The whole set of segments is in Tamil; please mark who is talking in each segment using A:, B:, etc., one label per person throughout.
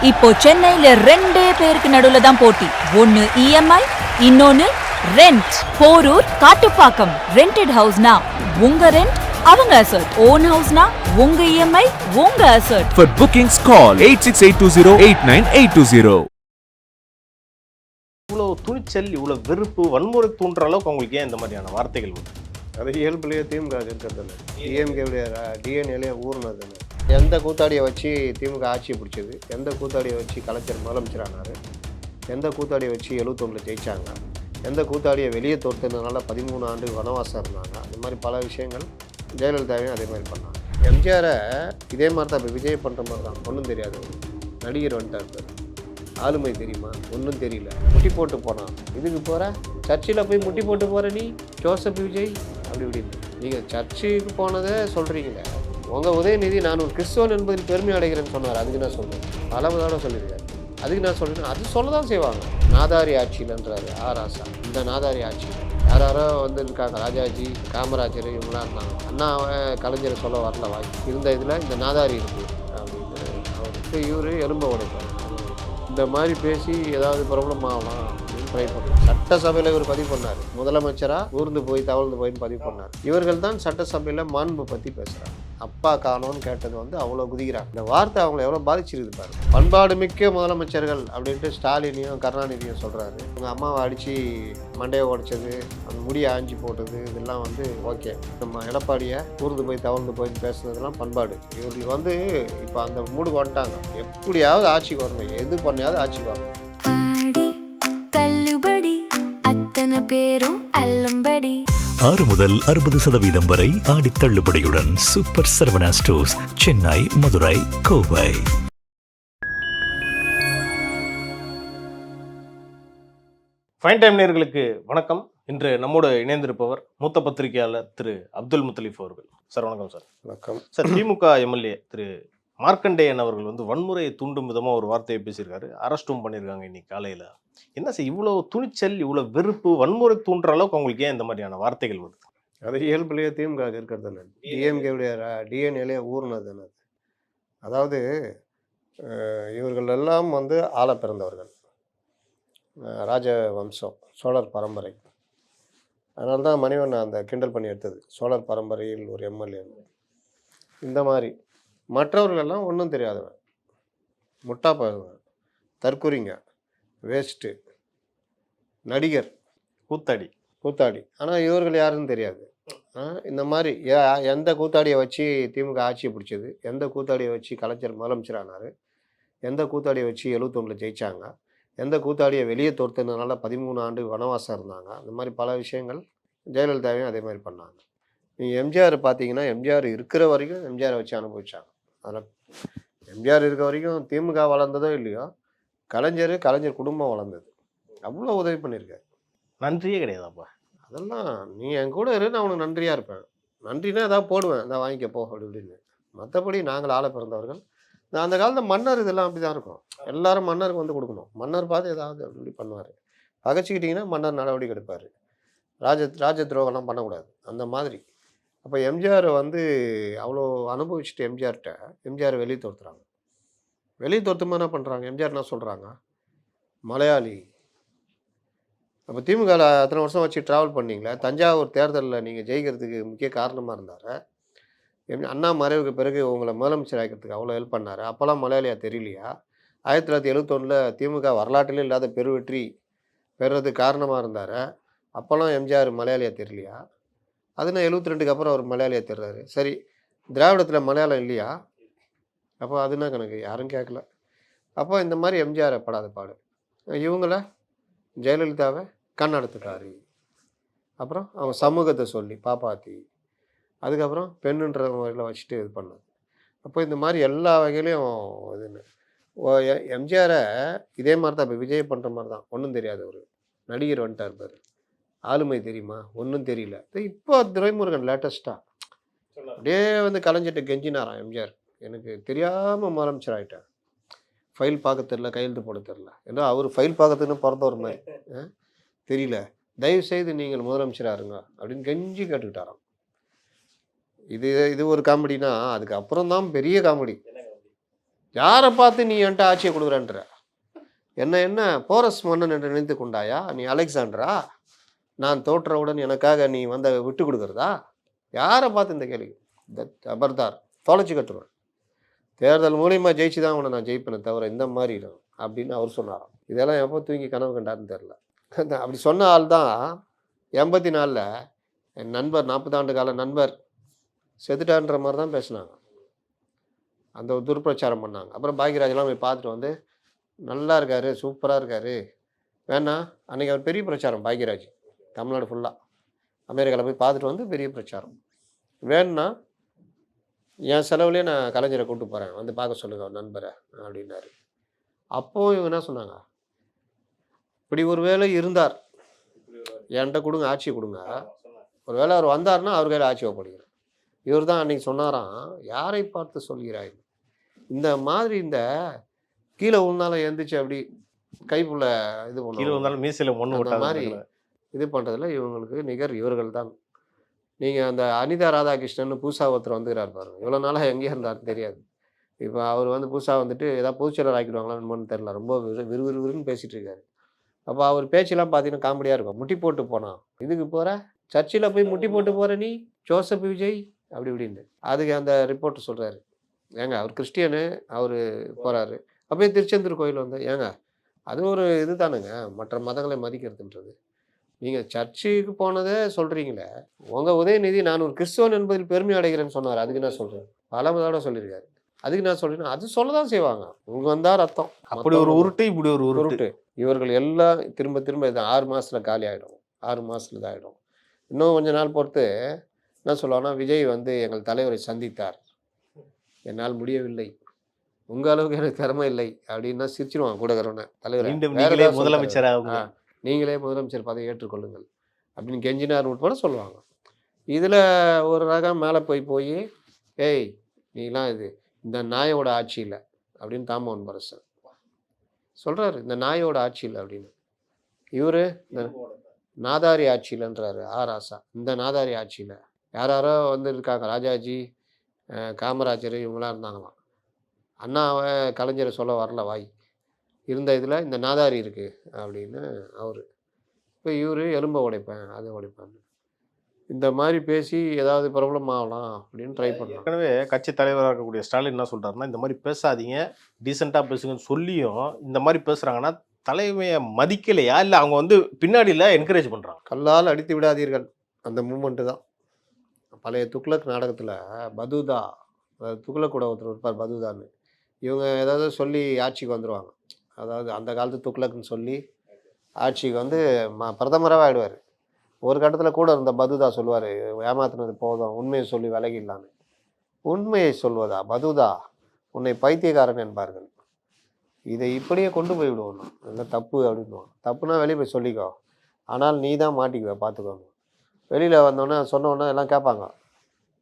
A: இப்போ சென்னையில ரெண்டே பேருக்கு நடுவுல தான் போட்டி. ஒன்னு இஎம்ஐ, இன்னொன்னு ரெண்ட். போரூர், காட்டுப்பாக்கம். ரெண்டட் ஹவுஸ்னா உங்க ரெண்ட், அவங்க அசர்ட். ஓன் ஹவுஸ்னா உங்க இஎம்ஐ, உங்க அசர்ட்.
B: For bookings call 8682089820.
C: இவ்வளோ துணிச்சல், இவ்வளோ வெறுப்பு, வன்முறை தூண்டுற அளவுக்கு உங்களுக்கு ஏன் இந்த மாதிரியான வார்த்தைகள் வருது?
D: அது இயல்புலேயே திமுக இருக்கிறதில்ல. டிஎம்கேவுடைய டிஎன்ஏலேயே ஊர்னதில்லை. எந்த கூத்தாடியை வச்சு திமுக ஆட்சியை பிடிச்சது, எந்த கூத்தாடியை வச்சு கலைஞர் முதலமைச்சரானார், எந்த கூத்தாடியை வச்சு 71 ஜெயிச்சாங்க, எந்த கூத்தாடியை வெளியே தோர்த்ததுனால 13 ஆண்டு வனவாசம் இருந்தாங்க. அந்த மாதிரி பல விஷயங்கள் ஜெயலலிதாவையும் அதே மாதிரி பண்ணாங்க. எம்ஜிஆரை இதே மாதிரி தான் இப்போ விஜய் பண்ணுற மாதிரி தான். ஒன்றும் தெரியாது, நடிகர் வந்துட்டார். ஆளுமை தெரியுமா? ஒன்றும் தெரியல. முட்டி போட்டு போனான். இதுக்கு போகிற சர்ச்சில் போய் முட்டி போட்டு போகிற நீ ஜோசப் விஜய் அப்படி இப்படின்னு நீங்கள் சர்ச்சுக்கு போனதை சொல்கிறீங்களே. உங்கள் உதயநிதி நான் ஒரு கிறிஸ்தவன் என்பதில் பெருமை அடைகிறேன்னு சொன்னார். அதுக்கு நான் சொல்கிறேன், பல தடவை சொல்லியிருக்காரு. அதுக்கு நான் சொல்கிறேன், அது சொல்ல தான் செய்வாங்க. நாதாரி ஆட்சியில்ன்றாரு ஆராசா. இந்த நாதாரி ஆட்சி யாரோ வந்துருக்காங்க. ராஜாஜி, காமராஜர் இவங்களாம் இருந்தாங்க. அண்ணா கலைஞரை சொல்ல வரல வாய்ப்பு இருந்த இதில் இந்த நாதாரி இருக்குது அப்படின்னு அவருக்கு இவர் எலும்பை உடைப்பார். இந்த மாதிரி பேசி ஏதாவது ப்ராப்ளம் ஆகலாம் அப்படின்னு ட்ரை பண்ணுறாங்க. சட்டசபையில் இவர் பதிவு பண்ணார். முதலமைச்சராக ஊர்ந்து போய் தவழ்ந்து போயின்னு பதிவு பண்ணார். இவர்கள் தான் சட்டசபையில் மாண்பு பற்றி பேசுகிறாங்க. அப்பா காணோன்னு கேட்டது அவ்வளோ குதிக்கிறாங்க. இந்த வார்த்தை அவங்கள எவ்வளோ பாதிச்சிருக்குது பாரு. பண்பாடு மிக்க முதலமைச்சர்கள் அப்படின்ட்டு ஸ்டாலினையும் கருணாநிதியும் சொல்கிறாரு. உங்கள் அம்மாவை அடித்து மண்டையை உடைச்சது, அந்த முடியை ஆஞ்சி போட்டது, இதெல்லாம் ஓகே. நம்ம எடப்பாடியை ஊர்ந்து போய் தவழ்ந்து போயின்னு பேசுனதெல்லாம் பண்பாடு. இவர்களுக்கு இப்போ அந்த மூடுக்கு வந்துட்டாங்க. எப்படியாவது ஆட்சிக்கு வரணும், எது பண்ணியாவது ஆட்சிக்கு வரணும்.
E: பேரும் அல்லம்படி
F: 6 முதல் 60% வரை ஆடி தள்ளுபடியுடன் super Saravana stores, Chennai, Madurai, Kovai.
C: Fine time நேயர்களுக்கு வணக்கம். இன்று நம்மோடு இணைந்திருப்பவர் மூத்த பத்திரிகையாளர் திரு அப்துல் முத்தலீஃப் அவர்கள். சார் வணக்கம். சார்
D: வணக்கம்.
C: சார், திமுக எம்எல்ஏ திரு மார்க்கண்டேயன் அவர்கள் வன்முறையை தூண்டும் விதமாக ஒரு வார்த்தையை பேசியிருக்காரு. அரெஸ்ட்டும் பண்ணியிருக்காங்க இன்னைக்கு காலையில். என்ன சார் இவ்வளோ துணிச்சல், இவ்வளோ வெறுப்பு, வன்முறை தூண்டுற அளவுக்கு அவங்களுக்கு ஏன் இந்த மாதிரியான வார்த்தைகள் வருது?
D: அது இயல்புலேயே திமுக இருக்கிறதில்ல. டிஎம்கேவுடைய டிஎன்ஏலேயே ஊர்னது. அதாவது இவர்கள் எல்லாம் ஆள பிறந்தவர்கள், ராஜ வம்சம், சோழர் பரம்பரை. அதனால தான் மணிவண்ணன் அந்த கிண்டல் பண்ணி எடுத்தது, சோழர் பரம்பரையில் ஒரு எம்எல்ஏ. இந்த மாதிரி மற்றவர்களெல்லாம் ஒன்றும் தெரியாதவன், முட்டா பழகுவன், தற்குறிங்க, வேஸ்ட்டு, நடிகர், கூத்தாடி. ஆனால் இவர்கள் யாருன்னு தெரியாது. இந்த மாதிரி எந்த கூத்தாடியை வச்சு திமுக ஆட்சியை பிடிச்சது, எந்த கூத்தாடியை வச்சு கலைஞர் முதலமைச்சரானார், எந்த கூத்தாடியை வச்சு 71 ஜெயிச்சாங்க, எந்த கூத்தாடியை வெளியே தோர்த்ததுனால 13 ஆண்டு வனவாசம் இருந்தாங்க. அந்த மாதிரி பல விஷயங்கள் ஜெயலலிதாவையும் அதே மாதிரி பண்ணாங்க. நீங்கள் எம்ஜிஆர் பார்த்தீங்கன்னா, எம்ஜிஆர் இருக்கிற வரைக்கும் எம்ஜிஆரை வச்சு அனுபவிச்சாங்க. அதில் எம்ஜிஆர் இருக்க வரைக்கும் திமுக வளர்ந்ததோ இல்லையோ, கலைஞர் குடும்பம் வளர்ந்தது. அவ்வளோ உதவி பண்ணியிருக்காரு.
C: நன்றியே கிடையாதாப்பா.
D: அதெல்லாம் நீ என் கூட இரு, நான் உனக்கு நன்றியாக இருப்பேன். நன்றினா ஏதாவது போடுவேன், இதை வாங்கிக்க போ அப்படி இப்படின்னு. மற்றபடி நாங்கள் ஆள பிறந்தவர்கள். அந்த காலத்தில் மன்னர் இதெல்லாம் அப்படி தான் இருக்கும். எல்லாரும் மன்னருக்கு கொடுக்கணும். மன்னர் பார்த்து ஏதாவது அப்படி பண்ணுவார். பகைச்சிக்கிட்டிங்கன்னா மன்னர் நடவடிக்கை எடுப்பார். ராஜ துரோகம்லாம் பண்ணக்கூடாது, அந்த மாதிரி. அப்போ எம்ஜிஆர் அவ்வளோ அனுபவிச்சுட்டு எம்ஜிஆர் வெளியே தோர்த்துறாங்க. வெளியே தோர்த்துமா என்ன பண்ணுறாங்க? எம்ஜிஆர் என்ன சொல்கிறாங்க? மலையாளி. அப்போ திமுக அத்தனை வருஷம் வச்சு ட்ராவல் பண்ணிங்களே, தஞ்சாவூர் தேர்தலில் நீங்கள் ஜெயிக்கிறதுக்கு முக்கிய காரணமாக இருந்தார். அண்ணா மறைவுக்கு பிறகு உங்களை முதலமைச்சர் ஆக்கிறதுக்கு அவ்வளோ ஹெல்ப் பண்ணார். அப்போல்லாம் மலையாளியா தெரியலையா? 1971 திமுக வரலாற்றிலே இல்லாத பெருவெற்றி பெறுறதுக்கு காரணமாக இருந்தார். அப்போல்லாம் எம்ஜிஆர் மலையாளியா தெரியலையா? அதுனா 72க்கு அப்புறம் அவர் மலையாளியா தெரிறாரு. சரி, திராவிடத்தில் மலையாளம் இல்லையா? அப்போ அதுனா கணக்கு யாரும் கேட்கல. அப்போ இந்த மாதிரி எம்ஜிஆரை படாத பாடு. இவங்கள ஜெயலலிதாவை கண்ணெடுத்துக்காரு. அப்புறம் அவங்க சமூகத்தை சொல்லி பாப்பாத்தி, அதுக்கப்புறம் பெண்ணுன்ற முறையில் வச்சுட்டு இது பண்ணது. அப்போ இந்த மாதிரி எல்லா வகையிலையும் இதுன்னு எம்ஜிஆரை இதே மாதிரி தான் இப்போ விஜய் பண்ணுற மாதிரி தான். ஒன்றும் தெரியாது, ஒரு நடிகர் வந்துட்டார் பாரு. ஆளுமை தெரியுமா? ஒன்றும் தெரியல. இப்போ துரைமுருகன் லேட்டஸ்ட்டாக அப்படியே கலைஞர்கிட்ட கெஞ்சினாராம் எம்ஜிஆர். எனக்கு தெரியாமல் முதலமைச்சர் ஆகிட்டார், ஃபைல் பார்க்க தெரில, கையெழுத்து போட தெரில. ஏன்னா அவர் ஃபைல் பார்க்கறதுன்னு பிறந்தவர் மாதிரி தெரியல, தயவுசெய்து நீங்கள் முதலமைச்சராக இருங்க அப்படின்னு கெஞ்சி கேட்டுக்கிட்டாராம். இது ஒரு காமெடினா, அதுக்கு அப்புறம் தான் பெரிய காமெடி. யாரை பார்த்து நீ என்கிட்ட ஆட்சியை கொடுக்குறன்ற? என்ன போரஸ் மன்னன் என்று நினைத்து கொண்டாயா? நீ அலெக்சாண்டரா? நான் தோற்றவுடன் எனக்காக நீ விட்டு கொடுக்குறதா? யாரை பார்த்து இந்த கேள்வி? அபர்தார் தொலைச்சி கட்டுருவேன். தேர்தல் மூலியமா ஜெயிச்சு தான் உன்னை நான் ஜெயிப்பேனே தவிர இந்த மாதிரி அப்படின்னு அவர் சொன்னாராம். இதெல்லாம் எப்போ தூங்கி கனவு கண்டாருன்னு தெரில. அப்படி சொன்ன ஆள் தான் 84 என் நண்பர் 40 ஆண்டு கால நண்பர் செத்துட்டான்ற மாதிரி தான் பேசினாங்க. அந்த ஒரு துர்பிரச்சாரம் பண்ணாங்க. அப்புறம் பாக்யராஜெல்லாம் போய் பார்த்துட்டு வந்து நல்லா இருக்காரு, சூப்பராக இருக்காரு. வேணா அன்றைக்கி அவர் பெரிய பிரச்சாரம் பாக்யராஜ் தமிழ்நாடு ஃபுல்லாக அமெரிக்காவில் போய் பார்த்துட்டு வந்து பெரிய பிரச்சாரம். வேணும்னா என் செலவுலேயே நான் கலைஞரை கூப்பிட்டு போகிறேன், வந்து பார்க்க சொல்லுங்கள் அவர் நண்பரை அப்படின்னாரு. அப்போது இவங்க என்ன சொன்னாங்க, இப்படி ஒரு வேளை இருந்தார் என்கிட்ட கொடுங்க, ஆட்சியை கொடுங்க. ஒரு வேளை அவர் வந்தார்னா அவர் கையில் ஆட்சி ஒப்படைக்கிறேன். இவர் தான் அன்றைக்கி சொன்னாராம், யாரை பார்த்து சொல்கிறாய்? இந்த மாதிரி இந்த கீழே விழுந்தாலும் எழுந்திரிச்சு அப்படி கைப்புள்ள இது
C: பண்ணுவாங்க, மீசையில் ஒன்று
D: மாதிரி இது பண்ணுறதுல இவங்களுக்கு நிகர் இவர்கள் தான். நீங்கள் அந்த அனிதா ராதாகிருஷ்ணன் புதுசாக ஒருத்தர் வந்துக்கிறார் பாருங்க. இவ்வளோ நாளாக எங்கேயே இருந்தாருன்னு தெரியாது. இப்போ அவர் வந்து புதுசாக வந்துட்டு ஏதாவது பொதுச்செயலர் ஆக்கிடுவாங்களான்னு தெரில. ரொம்ப விறுவிறுன்னு பேசிகிட்டு இருக்காரு. அப்போ அவர் பேச்செல்லாம் பார்த்தீங்கன்னா காமெடியாக இருக்கும். முட்டி போட்டு போனான், இதுக்கு போகிற சர்ச்சில் போய் முட்டி போட்டு போகிற நீ ஜோசப் விஜய் அப்படி இப்படின்னு. அதுக்கு அந்த ரிப்போர்ட்டர் சொல்கிறாரு, ஏங்க அவர் கிறிஸ்டியனு, அவர் போகிறாரு. அப்படியே திருச்செந்தூர் கோயில் வந்து ஏங்க அது ஒரு இது தானுங்க, மற்ற மதங்களை மதிக்கிறதுன்றது. நீங்கள் சர்ச்சுக்கு போனதே சொல்கிறீங்களே, உங்கள் உதயநிதி நான் ஒரு கிறிஸ்தவன் என்பதில் பெருமை அடைகிறேன்னு சொன்னார். அதுக்கு நான் சொல்கிறேன், பல தடவை சொல்லியிருக்காரு. அதுக்கு நான் சொல்கிறேன், அது சொல்ல தான் செய்வாங்க. உங்க வந்தால் ரத்தம்,
C: அப்படி ஒரு உருட்டு, இப்படி ஒரு உருட்டு.
D: இவர்கள் எல்லாம் திரும்ப திரும்ப இது 6 மாதத்தில் காலி ஆகிடும், 6 மாதத்தில் இதாகிடும். இன்னும் கொஞ்ச நாள் பொறுத்து என்ன சொல்லுவாங்கன்னா, விஜய் வந்து எங்கள் தலைவரை சந்தித்தார், என்னால் முடியவில்லை, உங்கள் அளவுக்கு எனக்கு திறமை இல்லை அப்படின்னா சிரிச்சிருவாங்க கூட இருக்கிறவன. தலைவர்
C: முதலமைச்சராக
D: நீங்களே முதலமைச்சர் பதவி ஏற்றுக்கொள்ளுங்கள் அப்படின்னு கெஞ்சினார் உட்பட சொல்லுவாங்க. இதில் ஒரு ரகம் மேலே போய் ஏய் நீலாம் இது இந்த நாயோட ஆட்சியில் அப்படின்னு தாமோன் பரசன் சொல்கிறாரு, இந்த நாயோட ஆட்சியில் அப்படின்னு. இவர் இந்த நாதாரி ஆட்சியிலன்றாரு ஆராசா. இந்த நாதாரி ஆட்சியில் யாரோ வந்து இருக்காங்க, ராஜாஜி, காமராஜர் இவங்களாம் இருந்தாங்களாம். அண்ணாவை கலைஞரை சொல்ல வரல வாய் இருந்த இதில் இந்த நாதாரி இருக்குது அப்படின்னு அவர். இப்போ இவர் எலும்பை உடைப்பேன், அதை உடைப்பேன், இந்த மாதிரி பேசி ஏதாவது ப்ராப்ளம் ஆகலாம் அப்படின்னு ட்ரை பண்ணலாம்.
C: ஏற்கனவே கட்சி தலைவராக இருக்கக்கூடிய ஸ்டாலின் என்ன சொல்கிறாருன்னா, இந்த மாதிரி பேசாதீங்க, டீசெண்டாக பேசுங்கன்னு சொல்லியும் இந்த மாதிரி பேசுகிறாங்கன்னா தலைமையை மதிக்கலையா, இல்லை அவங்க வந்து பின்னாடியில் என்கரேஜ் பண்ணுறாங்க?
D: கல்லால் அடித்து விடாதீர்கள் அந்த மூமெண்ட்டு தான். பழைய துக்ளக் நாடகத்தில் பதுதா, துக்ளக் கூட ஒருத்தர் இருப்பார் பதுதான்னு, இவங்க ஏதாவது சொல்லி ஆட்சிக்கு வந்துடுவாங்க. அதாவது அந்த காலத்து துக்ளக்னு சொல்லி ஆட்சிக்கு வந்து பிரதமராகவே ஆகிடுவார். ஒரு கட்டத்தில் கூட இருந்த பதுதா சொல்லுவார், ஏமாத்தினது போதும், உண்மையை சொல்லி விலகிடலான்னு. உண்மையை சொல்வதா பதுதா, உன்னை பைத்தியக்காரன் என்பார்கள். இதை இப்படியே கொண்டு போய் விடுவோம், இல்லை தப்பு அப்படின்னுவோம். தப்புனா வெளியே போய் சொல்லிக்கோ, ஆனால் நீ தான் மாட்டிக்குவ பார்த்துக்கோங்க. வெளியில் வந்தோடனே சொன்னோன்னே எல்லாம் கேட்பாங்க,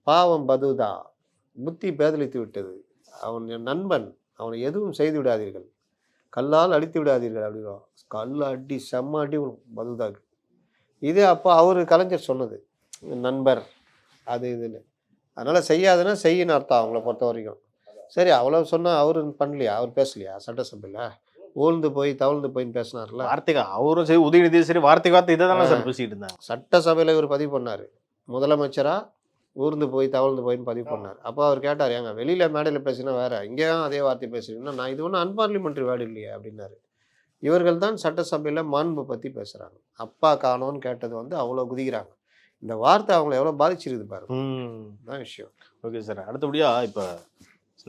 D: பாவம் பதுதா, புத்தி பேதலித்து விட்டது, அவன் என் நண்பன், அவனை எதுவும் செய்து விடாதீர்கள், கல்லால் அடித்து விடாதீர்கள் அப்படின்னா. கல் அடி செம்ம அடி பதுதாக்கு. இது அப்போ அவர் கலைஞர் சொன்னது, நண்பர் அது இதுன்னு. அதனால் செய்யாதுன்னா செய்யின்னு அர்த்தம் அவங்கள பொறுத்த வரைக்கும். சரி அவ்வளோ சொன்னால் அவர் பண்ணலையா, அவர் பேசலையா சட்டசபையில்? ஊழ்ந்து போய் தவழ்ந்து போயின்னு பேசினார்ல
C: வார்த்தைக்கு. அவரும் சரி உதயநிதி சரி வார்த்தை இதை தானே சார் பேசிக்கிட்டு இருந்தாங்க.
D: சட்டசபையில் இவர் பதிவு பண்ணார், முதலமைச்சராக ஊர்ந்து போய் தவழ்ந்து போயின்னு பதிவு பண்ணார். அப்போ அவர் கேட்டார், ஏங்க வெளியில் மேடையில் பேசினா வேறு, இங்கேயும் அதே வார்த்தை பேசுறீங்கன்னா, நான் இது ஒன்றும் அன்பார்லிமெண்ட்ரி வேர்டு இல்லையா அப்படின்னாரு. இவர்கள் தான் சட்டசபையில் மாண்பு பற்றி பேசுகிறாங்க. அப்பா காணோன்னு கேட்டது வந்து அவ்வளோ குதிக்கிறாங்க. இந்த வார்த்தை அவங்கள எவ்வளோ பாதிச்சிருக்குது பாருங்க, தான் விஷயம்.
C: ஓகே சார், அடுத்தபடியாக இப்போ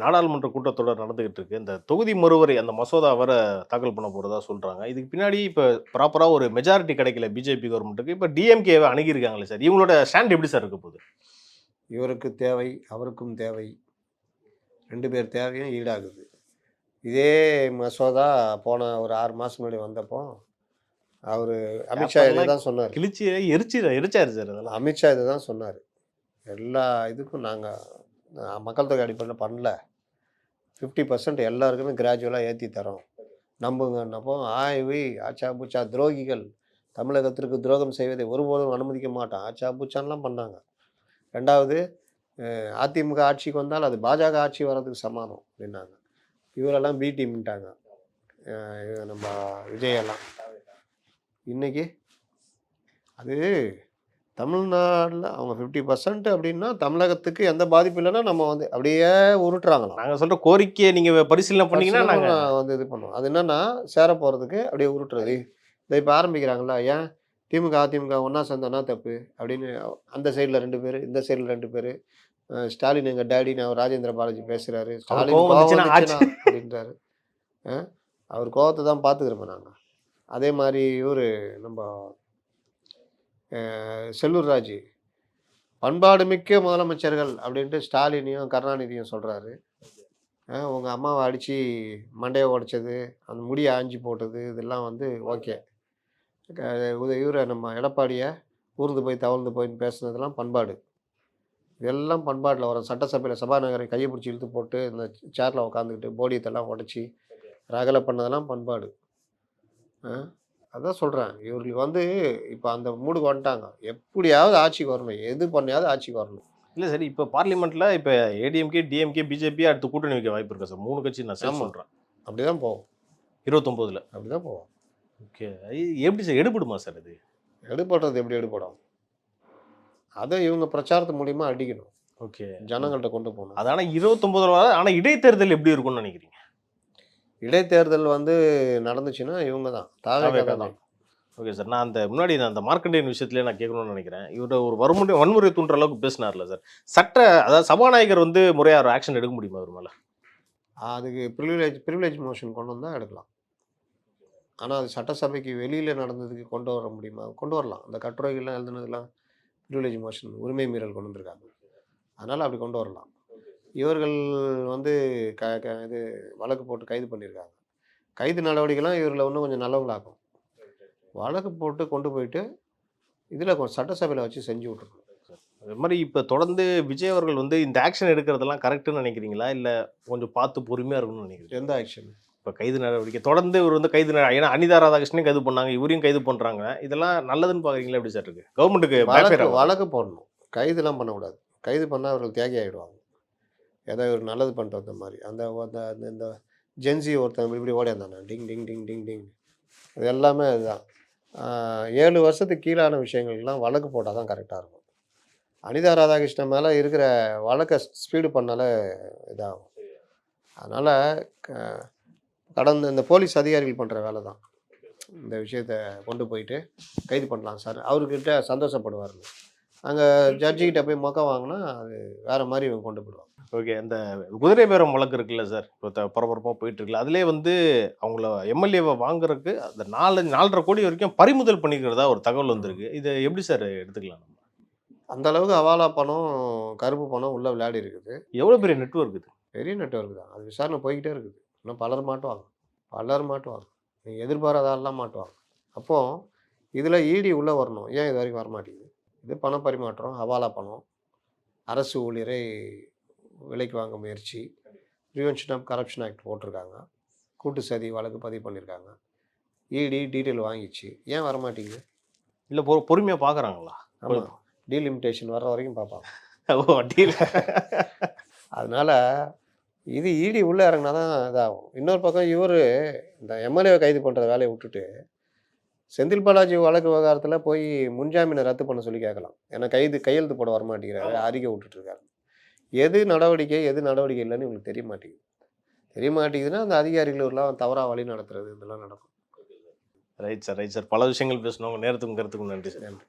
C: நாடாளுமன்ற கூட்டத்தொடர் நடந்துகிட்டு இருக்கு. இந்த தொகுதி மறுவரை அந்த மசோதா வர தாக்கல் பண்ண போகிறதா சொல்கிறாங்க. இதுக்கு பின்னாடி இப்போ ப்ராப்பராக ஒரு மெஜாரிட்டி கிடைக்கல பிஜேபி கவர்மெண்ட்டுக்கு. இப்போ டிஎம்கேவை அணுகியிருக்காங்களே சார், இவங்களோட ஸ்டாண்ட் எப்படி சார் இருக்க போகுது?
D: இவருக்கு தேவை, அவருக்கும் தேவை, 2 பேர் தேவையும் ஈடாகுது. இதே மசோதா போன ஒரு 6 மாதம் முன்னாடி வந்தப்போ அவர் அமித்ஷா இதை தான் சொன்னார்.
C: கிழிச்சி எரிச்சாரு சார். அதெல்லாம்
D: அமித்ஷா இதை தான் சொன்னார், எல்லா இதுக்கும் நாங்கள் மக்கள் தொகை அடிப்படையில் பண்ணல, 50% எல்லாருக்குமே கிராஜுவலாக ஏற்றி தரோம் நம்புங்கன்னப்போ, ஆய்வி ஆச்சா பூச்சா துரோகிகள் தமிழகத்திற்கு துரோகம் செய்வதை ஒருபோதும் அனுமதிக்க மாட்டோம் ஆச்சா பூச்சான்லாம் பண்ணாங்க. 2வது அதிமுக ஆட்சிக்கு வந்தால் அது பாஜக ஆட்சி வர்றதுக்கு சமானம் அப்படின்னாங்க. இவரெல்லாம் பி டீம்ட்டாங்க, நம்ம விஜயெல்லாம். இன்னைக்கு அது தமிழ்நாட்டில் அவங்க 50% அப்படின்னா தமிழகத்துக்கு எந்த பாதிப்பு இல்லைன்னா நம்ம வந்து அப்படியே உருட்டுறாங்களாம்.
C: நாங்க சொல்ற கோரிக்கையை நீங்க பரிசீலனை பண்ணீங்கன்னா நாங்க
D: வந்து இது பண்ணுவோம். அது என்னன்னா சேர போகிறதுக்கு அப்படியே உருட்டுறது. இதை இப்போ ஆரம்பிக்கிறாங்களா, ஏன் திமுக அதிமுக ஒன்றா சேர்ந்தோன்னா தப்பு அப்படின்னு அந்த சைடில் 2 பேர், இந்த சைடில் 2 பேர். ஸ்டாலின் எங்கள் டேடின்னு அவர் ராஜேந்திர பாலாஜி பேசுகிறாரு. ஸ்டாலின்
C: கோவம் வந்துச்சுன்னா
D: அப்படின்றாரு. அவர் கோவத்தை தான் பார்த்துக்கிறோம் நாங்கள். அதே மாதிரி இவர் நம்ம செல்லூர் ராஜு பண்பாடு மிக்க முதலமைச்சர்கள் அப்படின்ட்டு ஸ்டாலினையும் கருணாநிதியும் சொல்கிறாரு. உங்கள் அம்மாவை அடித்து மண்டையை உடைச்சது, அந்த முடியை ஆஞ்சி போட்டது, இதெல்லாம் வந்து ஓகே. இவரை நம்ம எடப்பாடியை ஊர்ந்து போய் தவழ்ந்து போயின்னு பேசுனதெல்லாம் பண்பாடு. இதெல்லாம் பண்பாட்டில் வரும். சட்டசபையில் சபாநாயகரை கையை பிடிச்சி இழுத்து போட்டு இந்த சேரில் உட்காந்துக்கிட்டு போடியத்தெல்லாம் உடச்சி ரகலை பண்ணதெல்லாம் பண்பாடு. அதான் சொல்கிறேன், இவர்களுக்கு வந்து இப்போ அந்த மூடுக்கு வந்துட்டாங்க. எப்படியாவது ஆட்சிக்கு வரணும், எது பண்ணியாவது ஆட்சிக்கு வரணும்.
C: இல்ல சார், இப்ப பார்லிமெண்ட்ல இப்ப ஏடிஎம்கே, டிஎம்கே, பிஜேபி அடுத்து கூட்டணி வைக்க வாய்ப்பு இருக்கா சார்? 3 கட்சி நான் சொல்றேன்.
D: அப்படிதான் போகும்
C: 29ல.
D: அப்படிதான் போகும்.
C: ஓகே, எப்படி சார் எடுபடுமா சார் இது?
D: எடுபடுறது எப்படி எடுபடும்? அதை இவங்க பிரச்சாரத்து மூலியமா அடிக்கணும்.
C: ஓகே,
D: ஜனங்கள்கிட்ட கொண்டு போகணும்.
C: அது ஆனா 29ல வர. ஆனா இடைத்தேர்தல் எப்படி இருக்கும்னு நினைக்கிறீங்க?
D: இடைத்தேர்தல் வந்து நடந்துச்சுன்னா இவங்க தான் தான்.
C: ஓகே சார், நான் அந்த மார்க்கண்டேயன் விஷயத்துலேயே நான் கேட்கணும்னு நினைக்கிறேன். இவரை ஒரு வன்முறை தூண்டுற அளவுக்கு பேசினார்ல சார், அதாவது சபாநாயகர் வந்து முறையாக ஒரு ஆக்ஷன் எடுக்க முடியுமா அவர் மேலே?
D: அதுக்கு ப்ரிவிலேஜ் மோஷன் கொண்டு வந்தால் எடுக்கலாம். ஆனால் அது சட்டசபைக்கு வெளியில் நடந்ததுக்கு கொண்டு வர முடியுமா? கொண்டு வரலாம். அந்த கட்டுரைகள்லாம் எழுதுனதுலாம் ப்ரிவிலேஜ் மோஷன், உரிமை மீறல் கொண்டு வந்திருக்காங்க. அதனால் அப்படி கொண்டு வரலாம். இவர்கள் வந்து இது வழக்கு போட்டு கைது பண்ணியிருக்காங்க. கைது நடவடிக்கைலாம் இவர்களை இன்னும் கொஞ்சம் நல்லவங்களாக்கும். வழக்கு போட்டு கொண்டு போயிட்டு இதில் சட்டசபையில் வச்சு செஞ்சு விட்ருக்கணும்.
C: அது மாதிரி இப்போ தொடர்ந்து விஜய் அவர்கள் வந்து இந்த ஆக்ஷன் எடுக்கிறதெல்லாம் கரெக்டுன்னு நினைக்கிறீங்களா, இல்லை கொஞ்சம் பார்த்து பொறுமையாக இருக்கணும்னு நினைக்கிறீங்க?
D: எந்த ஆக்ஷன்?
C: இப்போ கைது நடவடிக்கை தொடர்ந்து இவர் வந்து ஏன்னா அனிதா ராதாகிருஷ்ணனையும் கைது பண்ணாங்க, இவரையும் கைது பண்ணுறாங்க. இதெல்லாம் நல்லதுன்னு பார்க்குறீங்களா? எப்படி சார் இருக்கு? கவர்மெண்ட்டுக்கு
D: வழக்கு போடணும், கைதுலாம் பண்ணக்கூடாது. கைது பண்ணால் அவர்கள் தியாகி ஆகிடுவாங்க. ஏதோ ஒரு நல்லது பண்ணிட்டு வந்த மாதிரி. இந்த ஜென்சி ஒருத்தன் இப்படி ஓடியாந்தானே, டிங் டிங் டிங் டிங் டிங், இது எல்லாமே அதுதான். 7 வருஷத்துக்கு கீழான விஷயங்கள்லாம் வழக்கு போட்டால் தான் கரெக்டாக இருக்கும். அனிதா ராதாகிருஷ்ணன் மேலே இருக்கிற வழக்கை ஸ்பீடு பண்ணால இதாகும். அதனால் கடந்த இந்த போலீஸ் அதிகாரிகள் பண்ணுற வேலை தான் இந்த விஷயத்தை கொண்டு போயிட்டு கைது பண்ணலாம் சார், அவர்கிட்ட சந்தோஷப்படுவார். அங்கே ஜட்ஜிக்கிட்ட போய் மொக்க வாங்கினா அது வேறு மாதிரி இவங்க கொண்டு போயிடுவாங்க.
C: ஓகே, அந்த குதிரை பேரம் வழக்கு இருக்குல்ல சார், இப்போ பரபரப்பாக போயிட்டு இருக்குல்ல, அதிலே வந்து அவங்கள எம்எல்ஏவை வாங்குறதுக்கு அந்த 4.5 கோடி வரைக்கும் பறிமுதல் பண்ணிக்கிறதா ஒரு தகவல் வந்திருக்கு. இதை எப்படி சார் எடுத்துக்கலாம்?
D: அந்த அளவுக்கு அவாலா பணம், கருப்பு பணம் உள்ளே விளையாடி இருக்குது.
C: எவ்வளோ பெரிய நெட்வொர்க் இது?
D: பெரிய நெட்வொர்க் தான். அது விசாரணை போய்கிட்டே இருக்குது. இன்னும் பலர் மாட்டுவாங்க. நீங்கள் எதிர்பாராதெல்லாம் மாட்டுவாங்க. அப்போது இதில் இடி உள்ளே வரணும். ஏன் இது வரைக்கும் வரமாட்டேங்குது? இது பண பரிமாற்றம், ஹவாலா பணம், அரசு ஊழியரை விலைக்கு வாங்க முயற்சி, ப்ரிவென்ஷன் ஆஃப் கரப்ஷன் ஆக்ட் போட்டிருக்காங்க, கூட்டு சதி வழக்கு பதிவு பண்ணியிருக்காங்க. இடி டீட்டெயில் வாங்கிச்சு, ஏன் வரமாட்டேங்குது?
C: இல்லை பொறுமையாக பார்க்குறாங்களா?
D: ஆமாம், டீலிமிட்டேஷன் வர்ற வரைக்கும் பார்ப்பாங்க.
C: ஓ, டீல்.
D: அதனால் இது இடி உள்ளே இறங்கினா தான் இதாகும். இன்னொரு பக்கம் இவர் இந்த எம்எல்ஏவை கைது பண்ணுற வேலையை விட்டுட்டு செந்தில் பாலாஜி வழக்கு விவகாரத்தில் போய் முன்ஜாமீனை ரத்து பண்ண சொல்லி கேட்கலாம். ஏன்னா கையெழுத்து போட வரமாட்டேங்கிறாரு, அறிக்கை விட்டுட்ருக்காரு. எது நடவடிக்கை இல்லைன்னு இவங்களுக்கு தெரிய மாட்டேங்குதுன்னா அந்த அதிகாரிகளெல்லாம் தவறாக வழி நடத்துறது இதெல்லாம் நடக்கும்.
C: Right sir. பல விஷயங்கள் பேசணும். நேரத்துக்கும் கருத்துக்கும் நன்றி சார்.
D: நன்றி.